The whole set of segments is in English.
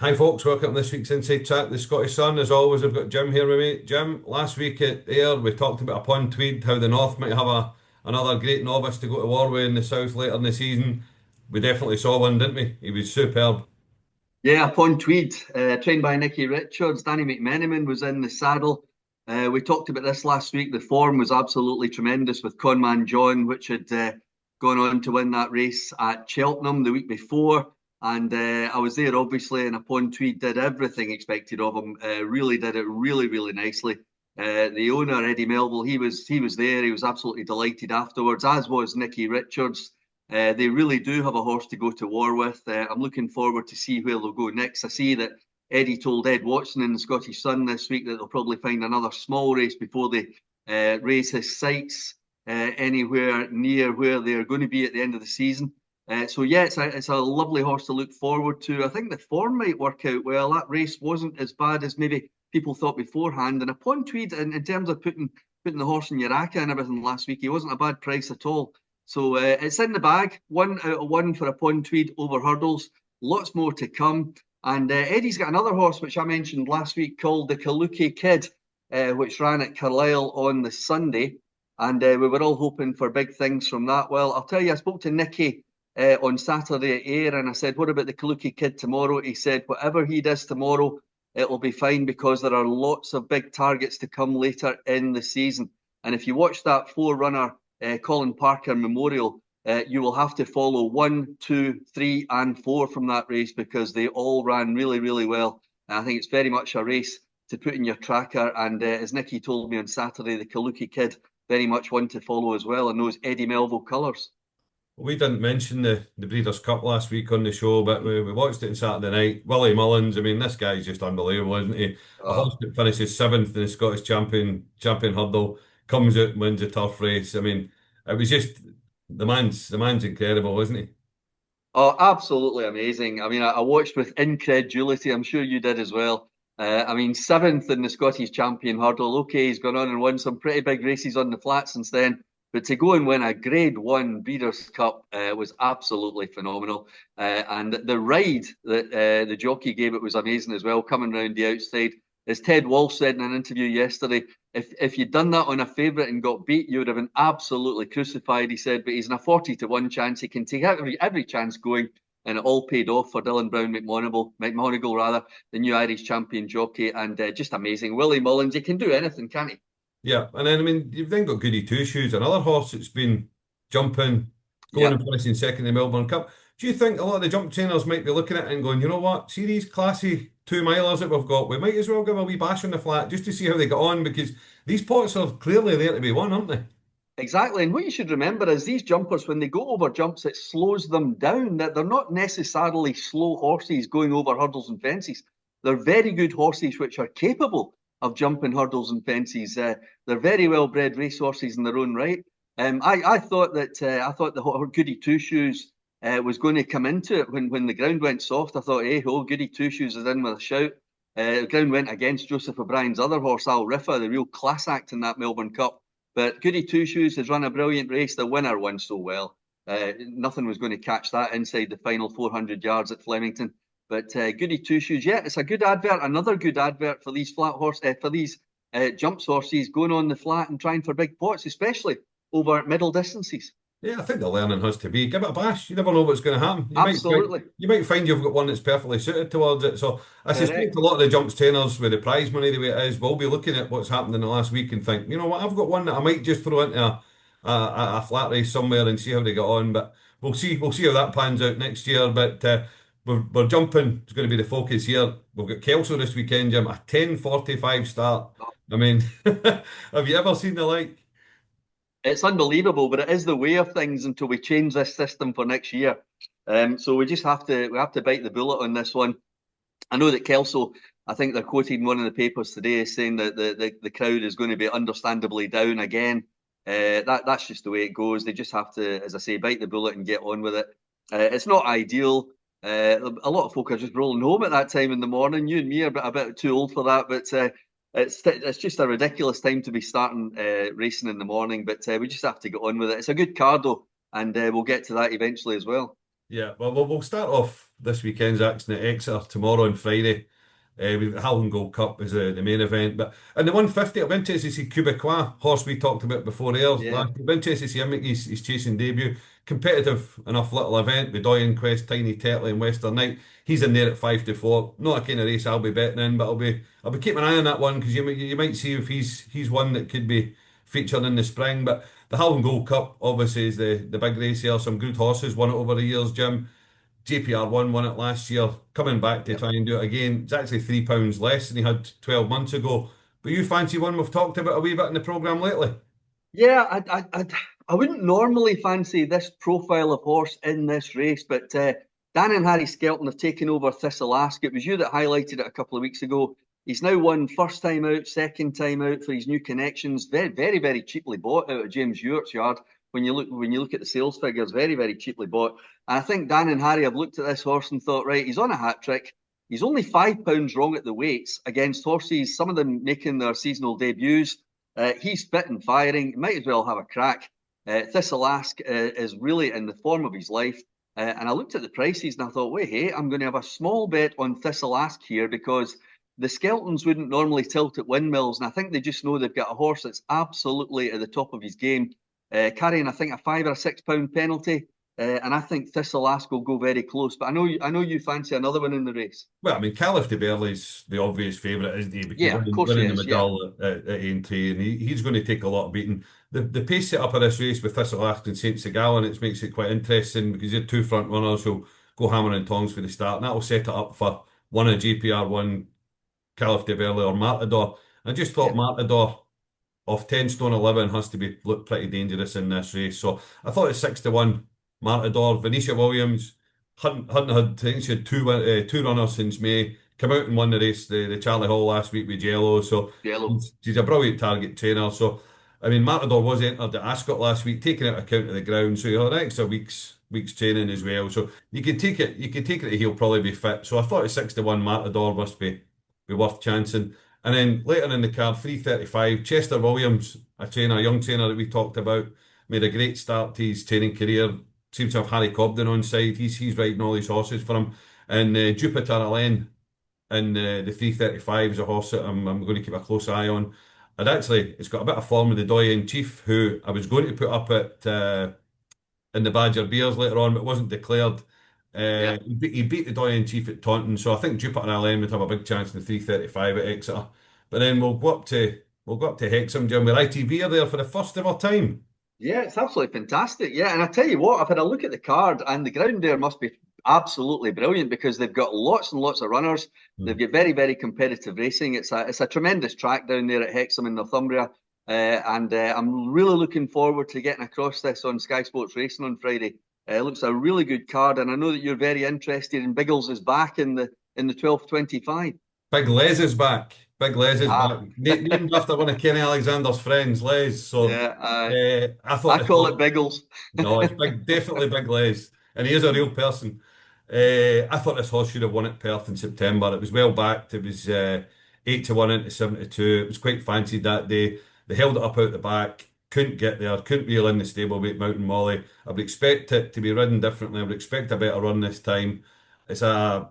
Hi folks, welcome to this week's Inside Chat, the Scottish Sun. As always, I've got Jim here with me. Jim, last week at Ayr, we talked about upon Tweed, how the North might have another great novice to go to war with in the South later in the season. We definitely saw one, didn't we? He was superb. Yeah, upon Tweed, trained by Nicky Richards. Danny McMenamin was in the saddle. We talked about this last week. The form was absolutely tremendous with Conman John, which had gone on to win that race at Cheltenham the week before. And I was there, obviously, and upon Tweed did everything expected of him. Really did it really, really nicely. The owner, Eddie Melville, he was there. He was absolutely delighted afterwards, as was Nicky Richards. They really do have a horse to go to war with. I'm looking forward to see where they'll go next. I see that Eddie told Ed Watson in the Scottish Sun this week that they'll probably find another small race before they raise his sights anywhere near where they're going to be at the end of the season. So yeah, it's a lovely horse to look forward to. I think the form might work out well. That race wasn't as bad as maybe people thought beforehand. And upon Tweed, in terms of putting the horse in your ACA and everything last week, he wasn't a bad price at all. So it's in the bag. 1 out of 1 for a pond Tweed over hurdles. Lots more to come. And Eddie's got another horse, which I mentioned last week, called the Kaluki Kid, which ran at Carlisle on the Sunday. And we were all hoping for big things from that. Well, I'll tell you, I spoke to Nicky on Saturday at Ayr, and I said, what about the Kaluki Kid tomorrow? He said, whatever he does tomorrow, it'll be fine because there are lots of big targets to come later in the season. And if you watch that four-runner Colin Parker Memorial, you will have to follow 1, 2, 3, and 4 from that race because they all ran really, really well. And I think it's very much a race to put in your tracker. And as Nicky told me on Saturday, the Kaluki Kid, very much one to follow as well, and those Eddie Melville colours. We didn't mention the Breeders' Cup last week on the show, but we watched it on Saturday night. Willie Mullins, I mean, this guy's just unbelievable, isn't he? A Oh, horse that finishes seventh in the Scottish champion hurdle, comes out and wins a tough race. I mean, it was just the man's incredible, isn't he? oh, absolutely amazing. I mean, I watched with incredulity. I'm sure you did as well. I mean, seventh in the Scottish champion hurdle. Okay, he's gone on and won some pretty big races on the flat since then. But to go and win a Grade One Breeders' Cup was absolutely phenomenal. And the ride that the jockey gave it was amazing as well, coming round the outside. As Ted Walsh said in an interview yesterday, if you'd done that on a favourite and got beat, you would have been absolutely crucified, he said. But he's in a 40-1 chance. He can take every chance going, and it all paid off for Dylan Brown McMonagle rather, the new Irish champion jockey, and just amazing. Willie Mullins, he can do anything, can't he? Yeah, and then I mean, you've then got Goody Two Shoes, another horse that's been jumping, going Yeah. and finishing second in the Melbourne Cup. Do you think a lot of the jump trainers might be looking at it and going, you know what, see these classy 2 milers that we've got, we might as well give a wee bash on the flat just to see how they get on because these pots are clearly there to be won, aren't they? Exactly. And what you should remember is these jumpers, when they go over jumps, it slows them down. That they're not necessarily slow horses going over hurdles and fences. They're very good horses which are capable of jumping hurdles and fences. They're very well bred racehorses in their own right. I thought the Goody Two Shoes was going to come into it when the ground went soft. I thought, hey ho, Goody Two Shoes is in with a shout. The ground went against Joseph O'Brien's other horse, Al Riffa, the real class act in that Melbourne Cup. But Goody Two Shoes has run a brilliant race. The winner won so well. Nothing was going to catch that inside the final 400 yards at Flemington. But Goody Two Shoes, yeah, it's a good advert. Another good advert for these jumps horses going on the flat and trying for big pots, especially over middle distances. Yeah, I think the learning has to be give it a bash. You never know what's going to happen. Absolutely You might find you've got one that's perfectly suited towards it. So I suspect a correct. lot of the jumps trainers with the prize money the way it is will be looking at what's happened in the last week and think, you know what, I've got one that I might just throw into a flat race somewhere and see how they get on. But we'll see how that pans out next year. But we're jumping. It's going to be the focus here. We've got Kelso this weekend, Jim. A 10:45 start. I mean, have you ever seen the like? It's unbelievable, but it is the way of things until we change this system for next year. So we have to bite the bullet on this one. I know that Kelso, I think they're quoting one of the papers today saying that the crowd is going to be understandably down again. That's just the way it goes. They just have to, as I say, bite the bullet and get on with it. It's not ideal. A lot of folk are just rolling home at that time in the morning. You and me are a bit too old for that, but it's just a ridiculous time to be starting racing in the morning. But we just have to get on with it. It's a good card though, and we'll get to that eventually as well. Yeah, well, we'll start off this weekend's action at Exeter tomorrow and Friday. We've got Haldon Gold Cup as the main event, but in the 150, I've been interested to see Quebecois, horse we talked about before there. Yeah. I've been interested to see him make his chasing debut. Competitive enough little event with Doyen Quest, Tiny Tetley, and Western Knight. He's in there at 5-4. Not a kind of race I'll be betting in, but I'll be keeping an eye on that one because you might see if he's one that could be featured in the spring. But the Haldon Gold Cup obviously is the big race here. Some good horses won it over the years, Jim. JPR1 won it last year, coming back to Yep. try and do it again. It's actually £3 less than he had 12 months ago. But you fancy one we've talked about a wee bit in the programme lately? Yeah, I wouldn't normally fancy this profile of horse in this race, but Dan and Harry Skelton have taken over Thistleask. It was you that highlighted it a couple of weeks ago. He's now won first time out, second time out for his new connections. Very, very, very cheaply bought out of James Ewart's yard. When you look at the sales figures, very, very cheaply bought. And I think Dan and Harry have looked at this horse and thought, right, he's on a hat trick. He's only £5 wrong at the weights against horses, some of them making their seasonal debuts. He's fit and firing. Might as well have a crack. Thistleask is really in the form of his life. And I looked at the prices and I thought, wait, hey, I'm going to have a small bet on Thistleask here because the Skeltons wouldn't normally tilt at windmills. And I think they just know they've got a horse that's absolutely at the top of his game, carrying, I think, a £5 or £6 penalty. And I think Thistleask will go very close. But I know you fancy another one in the race. Well, I mean, Caliph de Burley's the obvious favourite, isn't he? Because Yeah, of course he winning the is. Yeah, medal at Aintree, and he's going to take a lot of beating. The pace set up of this race with Thistleask and St. Segal, it makes it quite interesting because you're two front runners who'll go hammer and tongs for the start, and that'll set it up for one of GPR1, Caliph de Burley or Martador. I just thought yeah, Martador off 10 stone 11 has to be look pretty dangerous in this race. So I thought it's 6-1 Martador, Venetia Williams, Hunting had, I think she had two runners since May, come out and won the race, the Charlie Hall last week with Jello. So yellow. she's a brilliant target trainer. So, I mean, Martador was entered at Ascot last week, taking out account of the ground. So you had an extra week's training as well. So you can take it that he'll probably be fit. So I thought it's 6-1 Martador must be worth chancing. And then later in the card, 3:35, Chester Williams, a young trainer that we talked about, made a great start to his training career. Seems to have Harry Cobden on side. He's riding all these horses for him. And Jupiter Alain in the 3:35 is a horse that I'm going to keep a close eye on. And actually, it's got a bit of form with the Doyen Chief, who I was going to put up at in the Badger Bears later on, but wasn't declared. Yeah. He beat the Doyen Chief at Taunton, so I think Jupiter Allen would have a big chance in the 3:35 at Exeter. But then we'll go up to Hexham, Jim, with ITV are there for the first ever time. Yeah, it's absolutely fantastic. Yeah, and I tell you what, I've had a look at the card, and the ground there must be absolutely brilliant because they've got lots and lots of runners. They've Hmm. got very, very competitive racing. It's a tremendous track down there at Hexham in Northumbria, and I'm really looking forward to getting across this on Sky Sports Racing on Friday. It looks a really good card, and I know that you're very interested in Biggles is back in the 12:25. Big Les is back. Big Les is back. Ah, Named after one of Kenny Alexander's friends, Les. So yeah, I thought I this call it was. Biggles. No, it's big, definitely Big Les, and he is a real person. I thought this horse should have won at Perth in September. It was well backed. It was 8-1 into 72. It was quite fancied that day. They held it up out the back, couldn't get there, couldn't reel in the stablemate Mountain Molly. I would expect it to be ridden differently. I would expect a better run this time. It's a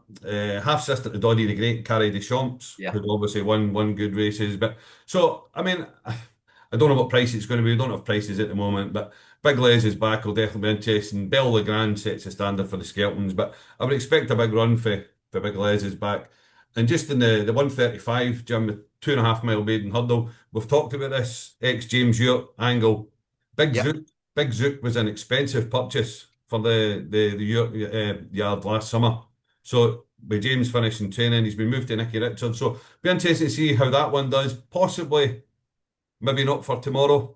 half sister to Doddy the Great, Carrie Deschamps, Yeah, who'd obviously won good races. But so I mean, I don't know what price it's going to be. We don't have prices at the moment, but Big Les is back. Will definitely be interesting. Bell Legrand sets the standard for the Skeltons, but I would expect a big run for Big Les is back. And just in the 135, Jim, the 2.5 mile maiden hurdle, we've talked about this ex James Ewart angle. Big yep, Zook, Big Zook was an expensive purchase for the Ewart yard last summer. So with James finishing training, he's been moved to Nicky Richards. So be interesting to see how that one does. Possibly maybe not for tomorrow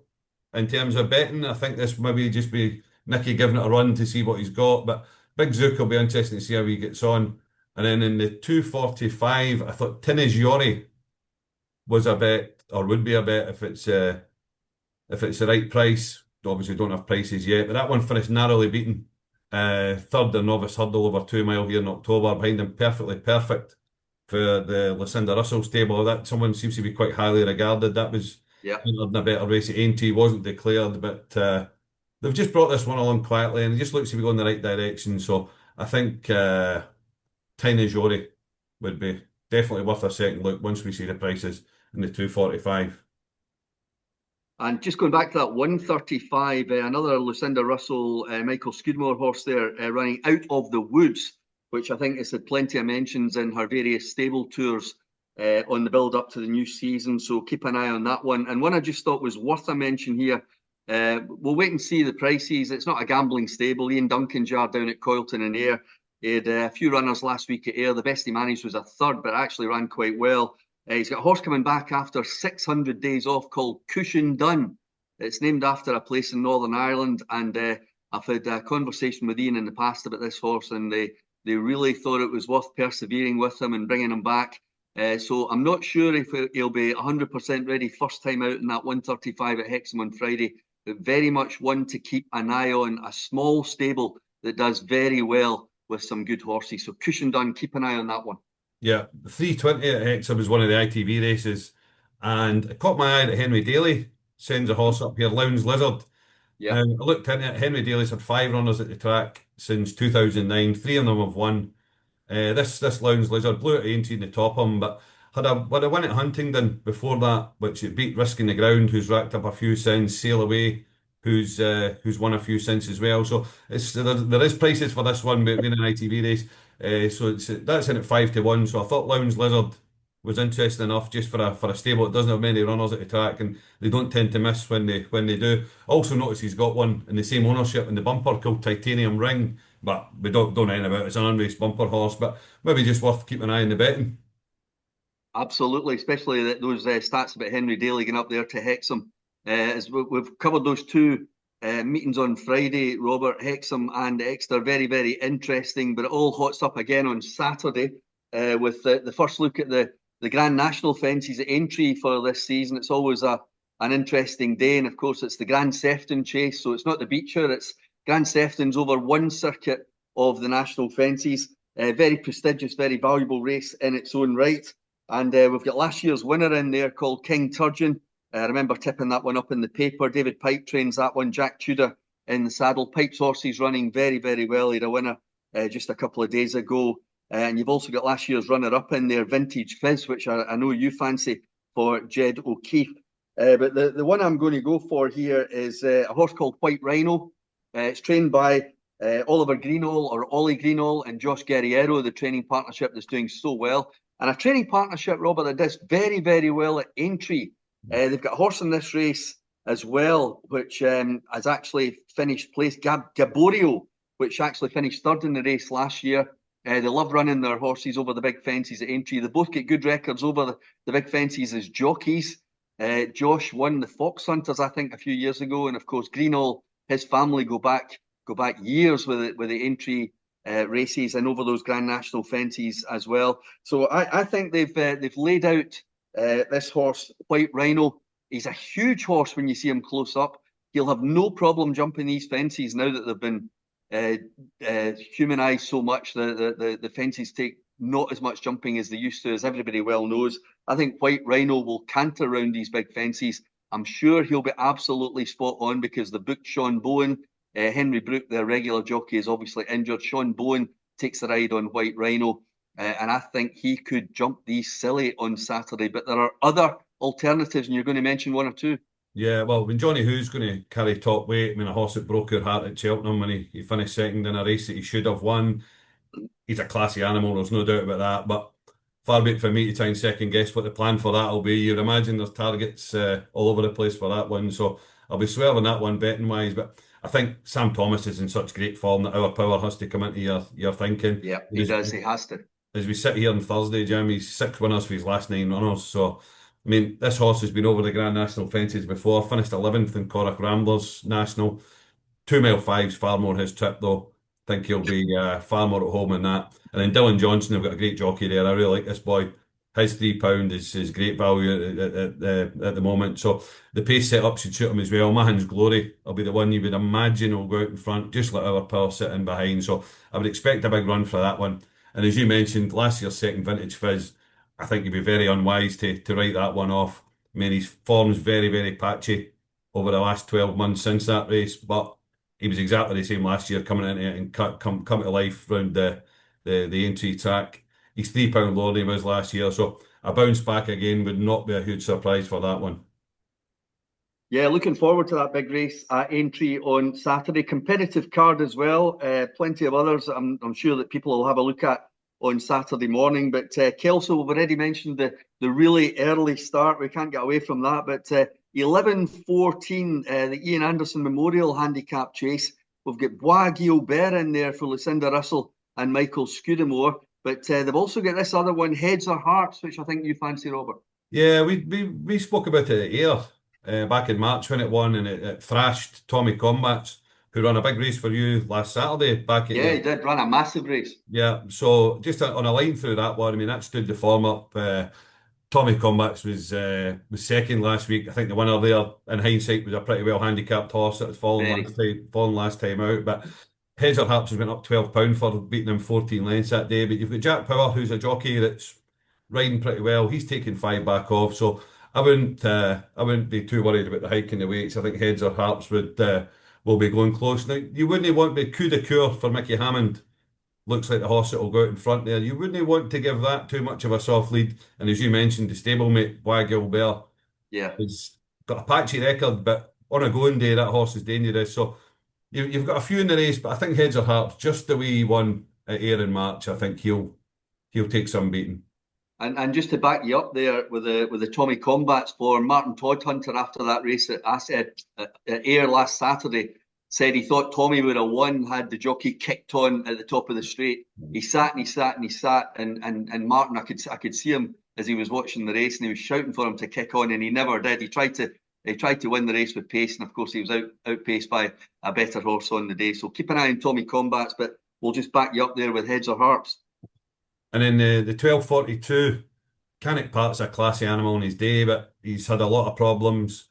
in terms of betting. I think this maybe just be Nicky giving it a run to see what he's got. But Big Zook will be interesting to see how he gets on. And then in the 245, I thought Tinnis Yori was a bet or would be a bet if it's the right price. Obviously, don't have prices yet, but that one finished narrowly beaten. Third the novice hurdle over 2 mile here in October behind him, perfectly perfect for the Lucinda Russell stable. That someone seems to be quite highly regarded. That was yep. in a better race at Aintree, wasn't declared, but they've just brought this one along quietly, and it just looks to be going in the right direction. So I think Tiny Jory would be definitely worth a second look once we see the prices in the 245. And just going back to that 135, another Lucinda Russell, Michael Scudamore horse there running Out of the Woods, which I think has had plenty of mentions in her various stable tours on the build up to the new season. So keep an eye on that one. And one I just thought was worth a mention here. We'll wait and see the prices. It's not a gambling stable. Ian Duncan's yard down at Coylton and Ayr. He had a few runners last week at Ayr. The best he managed was a third, but actually ran quite well. He's got a horse coming back after 600 days off called Cushion Dun. It's named after a place in Northern Ireland, and I've had a conversation with Ian in the past about this horse, and they really thought it was worth persevering with him and bringing him back. So I'm not sure if he'll be 100% ready first time out in that 135 at Hexham on Friday, but very much one to keep an eye on. A small stable that does very well with some good horses. So Cushion Dun, keep an eye on that one. Yeah, the 320 at Hexham was one of the ITV races, and it caught my eye that Henry Daly sends a horse up here, Lowndes Lizard. Yeah. I looked into it. Henry Daly's had five runners at the track since 2009. Three of them have won. This Lowndes Lizard blew at Aintree in the top of him, but had a win at Huntingdon before that, which it beat Risking the Ground, who's racked up a few since. Sail Away, who's won a few since as well. So there is prices for this one being an ITV race. So that's in at 5 to 1. So I thought Lowndes Lizard was interesting enough just for a stable. It doesn't have many runners at the track, and they don't tend to miss when they do. Also notice he's got one in the same ownership in the bumper called Titanium Ring, but we don't know anything about it. It's an unraced bumper horse, but maybe just worth keeping an eye on the betting. Absolutely, especially those stats about Henry Daly getting up there to Hexham. As we've covered those two meetings on Friday, Robert, Hexham and Exeter, very, very interesting, but it all hots up again on Saturday with the first look at the Grand National fences at Aintree for this season. It's always an interesting day, and of course it's the Grand Sefton chase, so it's not the Beecher, it's Grand Sefton's over one circuit of the national fences. Very prestigious, very valuable race in its own right. And we've got last year's winner in there called King Turgeon. I remember tipping that one up in the paper. David Pipe trains that one. Jack Tudor in the saddle. Pipe's horse is running very, very well. He had a winner just a couple of days ago. And you've also got last year's runner-up in there, Vintage Fizz, which I know you fancy for Jed O'Keefe. But the one I'm going to go for here is a horse called White Rhino. It's trained by Oliver Greenall or Ollie Greenall and Josh Guerriero, the training partnership that's doing so well. And a training partnership, Robert, that does very, very well at Aintree. They've got a horse in this race as well, which has actually finished place, Gaborio, which actually finished third in the race last year. They love running their horses over the big fences at Aintree. They both get good records over the big fences as jockeys. Josh won the Fox Hunters, I think, a few years ago, and of course, Greenall, his family go back years with the Aintree races and over those Grand National fences as well. So I think they've laid out this horse, White Rhino. He's a huge horse when you see him close up. He'll have no problem jumping these fences now that they've been humanized so much. The fences take not as much jumping as they used to, as everybody well knows. I think White Rhino will canter around these big fences. I'm sure he'll be absolutely spot on because the booked Sean Bowen. Henry Brook, their regular jockey, is obviously injured. Sean Bowen takes the ride on White Rhino, and I think he could jump these silly on Saturday. But there are other alternatives, and you're going to mention one or two. Yeah, well, when Johnny Who's going to carry top weight, I mean, a horse that broke your heart at Cheltenham when he finished second in a race that he should have won. He's a classy animal, there's no doubt about that. But far be it for me to try and second guess what the plan for that will be. You'd imagine there's targets all over the place for that one. So I'll be swerving that one betting wise. But I think Sam Thomas is in such great form that our power has to come into your thinking. Yeah, he does. He has to. As we sit here on Thursday, Jim, he's 6 winners for his last 9 runners. So, I mean, this horse has been over the Grand National fences before, finished 11th in Corach Ramblers National. 2 mile five's far more his trip, though. Think he'll be far more at home in that. And then Dylan Johnson, they've got a great jockey there. I really like this boy. His £3 is great value at the moment. So the pace set up should suit him as well. Mahan's Glory will be the one you would imagine will go out in front, just let our power sit in behind. So I would expect a big run for that one. And as you mentioned, last year's second Vintage Fizz, I think you'd be very unwise to write that one off. I mean, his form's very, very patchy over the last 12 months since that race, but he was exactly the same last year, coming into it and come to life round the Aintree track. He's £3 lower than he was last year, so a bounce back again would not be a huge surprise for that one. Yeah, looking forward to that big race at Aintree on Saturday. Competitive card as well. Plenty of others I'm sure that people will have a look at on Saturday morning. But Kelso, we've already mentioned the really early start. We can't get away from that. But 11:14, the Ian Anderson Memorial Handicap Chase. We've got Bois Guilbert in there for Lucinda Russell and Michael Scudamore. But they've also got this other one, Heads or Hearts, which I think you fancy, Robert. Yeah, we spoke about it here back in March when it won, and it thrashed Tommy Combats, who ran a big race for you last Saturday back at Yeah, your. he did run a massive race. Yeah, so just on a line through that one, I mean, that stood the form up. Tommy Combats was second last week. I think the winner there, in hindsight, was a pretty well handicapped horse that had Very. fallen last time out. But Heads or Haps has went up £12 for beating him 14 lengths that day. But you've got Jack Power, who's a jockey that's riding pretty well. He's taken five back off, so I wouldn't be too worried about the hike in the weights. I think Heads or Haps will be going close. Now you wouldn't want the coup de coeur for Mickey Hammond. Looks like the horse that will go out in front there. You wouldn't want to give that too much of a soft lead. And as you mentioned, the stablemate, Bois Gilbert, Yeah. has got a patchy record, but on a going day, that horse is dangerous. So you've got a few in the race, but I think Heads or Hearts, just the way he won at Ayr in March, I think he'll take some beating. And just to back you up there with the Tommy Combats for Martin Toddhunter after that race at Ayr last Saturday said he thought Tommy would have won had the jockey kicked on at the top of the straight. He sat and he sat and he sat and Martin I could see him as he was watching the race and he was shouting for him to kick on and he never did. He tried to win the race with pace and of course he was outpaced by a better horse on the day. So keep an eye on Tommy Combats, but we'll just back you up there with Heads or Hearts. And then the 12:42, Cannock Park's a classy animal in his day, but he's had a lot of problems.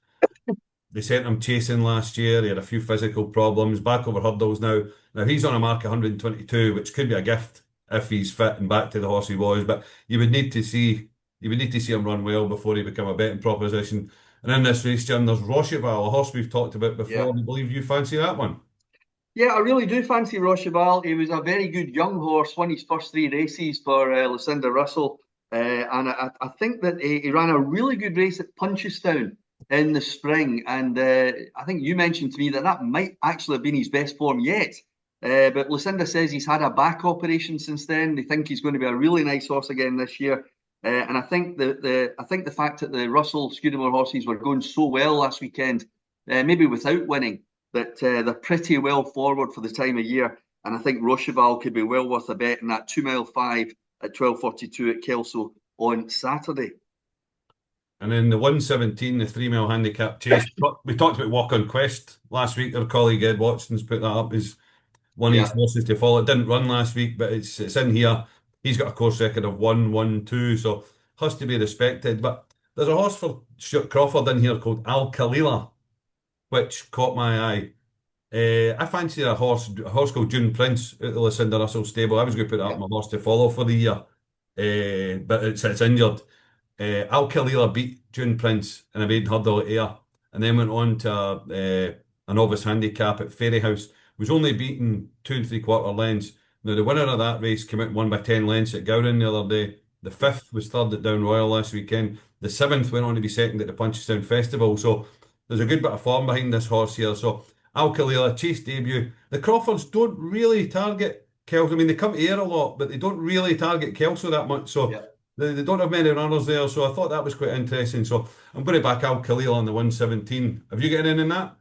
They sent him chasing last year. He had a few physical problems. Back over hurdles now. Now he's on a mark 122, which could be a gift if he's fit and back to the horse he was. But you would need to see him run well before he become a betting proposition. And in this race, Jim, there's Rocheval, a horse we've talked about Yeah. before. I believe you fancy that one. Yeah, I really do fancy Rocheval. He was a very good young horse, won his first three races for Lucinda Russell. And I think that he ran a really good race at Punchestown in the spring. And I think you mentioned to me that that might actually have been his best form yet. But Lucinda says he's had a back operation since then. They think he's going to be a really nice horse again this year. And I think the fact that the Russell Scudamore horses were going so well last weekend, maybe without winning, that they're pretty well forward for the time of year. And I think Rocheval could be well worth a bet in that 2 mile 5 at 12:42 at Kelso on Saturday. And then the 117, the 3 mile handicap chase. We talked about Walk on Quest last week. Our colleague Ed Watson's put that up as one of his Yeah. horses to follow. It didn't run last week, but it's in here. He's got a course record of 1-1-2, so has to be respected. But there's a horse for Stuart Crawford in here called Al Khalila, which caught my eye. I fancy a horse called June Prince at the Lucinda Russell stable. I was going to put that up Yeah. my horse to follow for the year, but it's injured. Al Khalila beat June Prince in a maiden hurdle at Ayr, and then went on to a novice handicap at Fairyhouse. Was only beaten 2 3/4 lengths. Now the winner of that race came out and won by 10 lengths at Gowran the other day. The fifth was third at Down Royal last weekend. The seventh went on to be second at the Punchestown Festival. So there's a good bit of form behind this horse here. So Al Khalila, chase debut. The Crawfords don't really target Kelso. I mean, they come to Ayr a lot, but they don't really target Kelso that much. So Yeah. they don't have many runners there, so I thought that was quite interesting. So I'm going to back Al Khalil on the 117. Have you got anything in that?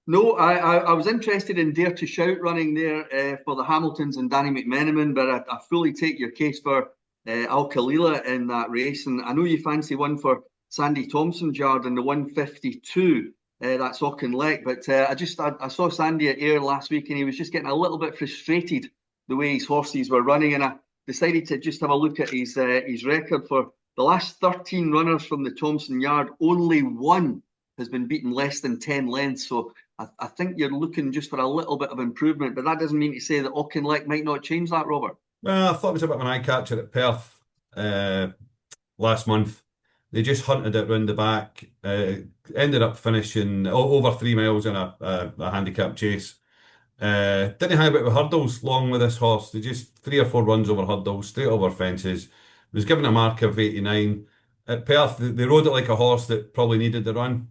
No, I was interested in Dare to Shout running there for the Hamiltons and Danny McMenamin, but I fully take your case for Al Khalila in that race. And I know you fancy one for Sandy Thompson's yard in the 152. That's Auchinleck. But I saw Sandy at Ayr last week and he was just getting a little bit frustrated the way his horses were running. And I decided to just have a look at his record for the last 13 runners from the Thompson yard. Only one has been beaten less than 10 lengths. So I think you're looking just for a little bit of improvement, but that doesn't mean to say that Auchinleck might not change that, Robert. Well, I thought it was a bit of an eye catcher at Perth uh, last month. They just hunted it round the back. Ended up finishing over 3 miles in a handicap chase. Didn't have it with hurdles long with this horse. They just 3 or 4 runs over hurdles, straight over fences. Was given a mark of 89. At Perth, they rode it like a horse that probably needed the run.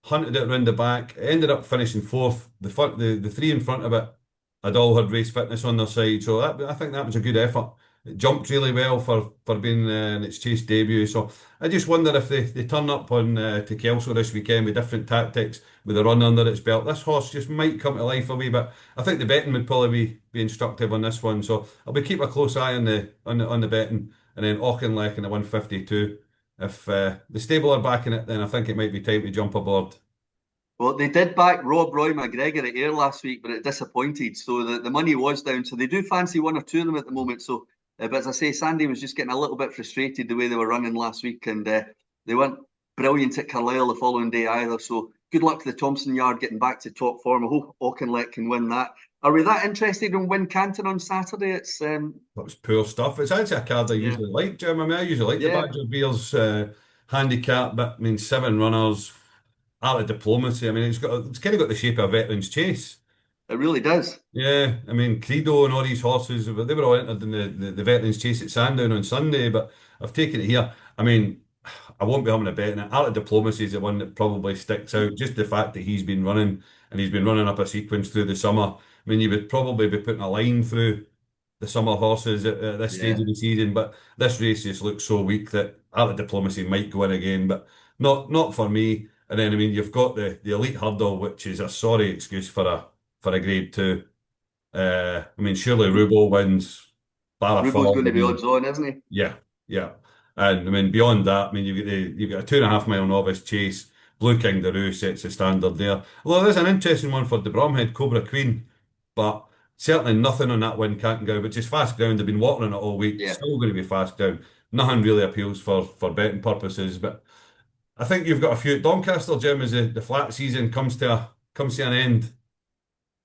Hunted it round the back, ended up finishing fourth. The three in front of it had all had race fitness on their side, so I think that was a good effort. It jumped really well for being in its chase debut. So I just wonder if they turn up on to Kelso this weekend with different tactics, with a run under its belt. This horse just might come to life a wee bit. I think the betting would probably be instructive on this one, so I'll be keep a close eye on the betting, and then Auchinleck in the 152. If the stable are backing it, then I think it might be time to jump aboard. Well, they did back Rob Roy McGregor at Ayr last week, but it disappointed. So the money was down. So they do fancy one or two of them at the moment. So, but as I say, Sandy was just getting a little bit frustrated the way they were running last week, and they weren't brilliant at Carlisle the following day either. So good luck to the Thomson yard getting back to top form. I hope Auchinleck can win that. Are we that interested in Win Canton on Saturday? It's That was poor stuff. It's actually a card I yeah, usually like, Jim. I mean, I usually like the yeah, Badger Beers handicap, but I mean, 7 runners, art of diplomacy. I mean, it's kind of got the shape of a veteran's chase. it really does. Yeah, I mean, Credo and all these horses, but they were all entered in the veterans chase at Sandown on Sunday, but I've taken it here. I mean, I won't be having a bet in it. Art of Diplomacy is the one that probably sticks out. Just the fact that he's been running and he's been running up a sequence through the summer. I mean, you would probably be putting a line through the summer horses at this stage Yeah. of the season, but this race just looks so weak that Art of Diplomacy might go in again, but not for me. And then I mean, you've got the elite hurdle, which is a sorry excuse for a grade two. I mean, surely Rubo wins, bar a Rubo's fall. going I to be mean, odds on, isn't he? yeah, yeah. And I mean, beyond that, I mean, you've got a 2.5 mile novice chase. Blue King Daru sets the standard there. Although there's an interesting one for the Bromhead Cobra Queen, but certainly nothing on that win can't go, which is fast ground. They've been watering it all week. Yeah. Still going to be fast ground. Nothing really appeals for betting purposes, but I think you've got a few at Doncaster, Jim, as the flat season comes to an end.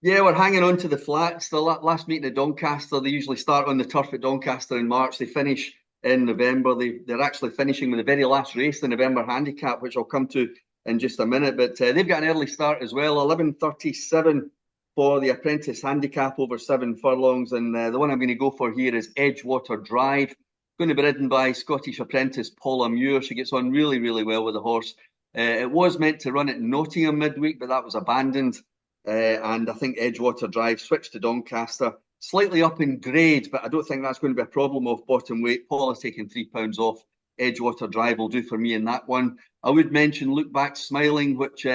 Yeah, we're hanging on to the flats. The last meeting at Doncaster, they usually start on the turf at Doncaster in March. They finish in November. They're actually finishing with the very last race, the November handicap, which I'll come to in just a minute. But they've got an early start as well, 11:37 for the apprentice handicap over 7 furlongs. And the one I'm going to go for here is Edgewater Drive. Going to be ridden by Scottish apprentice Paula Muir. She gets on really, really well with the horse. It was meant to run at Nottingham midweek, but that was abandoned. And I think Edgewater Drive switched to Doncaster, slightly up in grade, but I don't think that's going to be a problem off bottom weight. Paul has taken £3 off. Edgewater Drive will do for me in that one. I would mention Look Back Smiling, which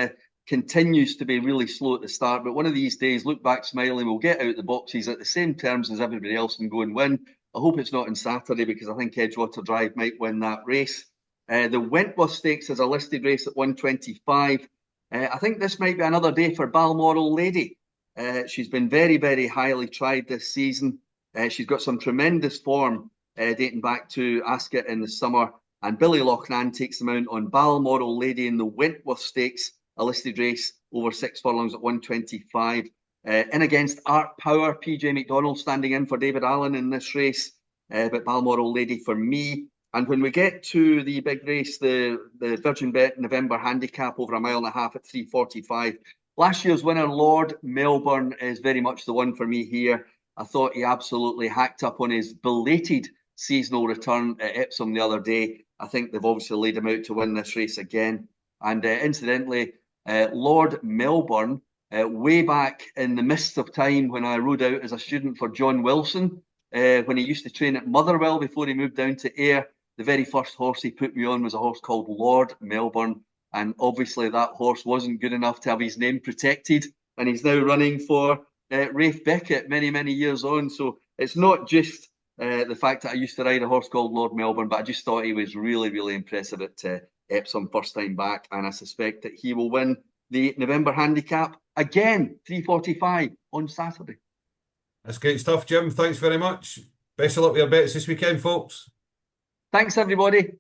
continues to be really slow at the start, but one of these days, Look Back Smiling will get out the boxes at the same terms as everybody else and go and win. I hope it's not on Saturday because I think Edgewater Drive might win that race. The Wentworth Stakes is a listed race at 125. I think this might be another day for Balmoral Lady. She's been very, very highly tried this season. She's got some tremendous form dating back to Ascot in the summer. And Billy Loughnane takes them out on Balmoral Lady in the Wentworth Stakes, a listed race over 6 furlongs at 125. In against Art Power, PJ McDonald standing in for David Allen in this race. But Balmoral Lady for me. And when we get to the big race, the Virgin Bet November handicap over 1.5 miles at 3:45. Last year's winner, Lord Melbourne, is very much the one for me here. I thought he absolutely hacked up on his belated seasonal return at Epsom the other day. I think they've obviously laid him out to win this race again. And incidentally, Lord Melbourne, way back in the mists of time when I rode out as a student for John Wilson, when he used to train at Motherwell before he moved down to Ayr, the very first horse he put me on was a horse called Lord Melbourne. And obviously that horse wasn't good enough to have his name protected. And he's now running for Rafe Beckett many, many years on. So it's not just the fact that I used to ride a horse called Lord Melbourne, but I just thought he was really, really impressive at Epsom first time back. And I suspect that he will win the November handicap again, 3:45 on Saturday. That's great stuff, Jim. Thanks very much. Best of luck with your bets this weekend, folks. Thanks, everybody.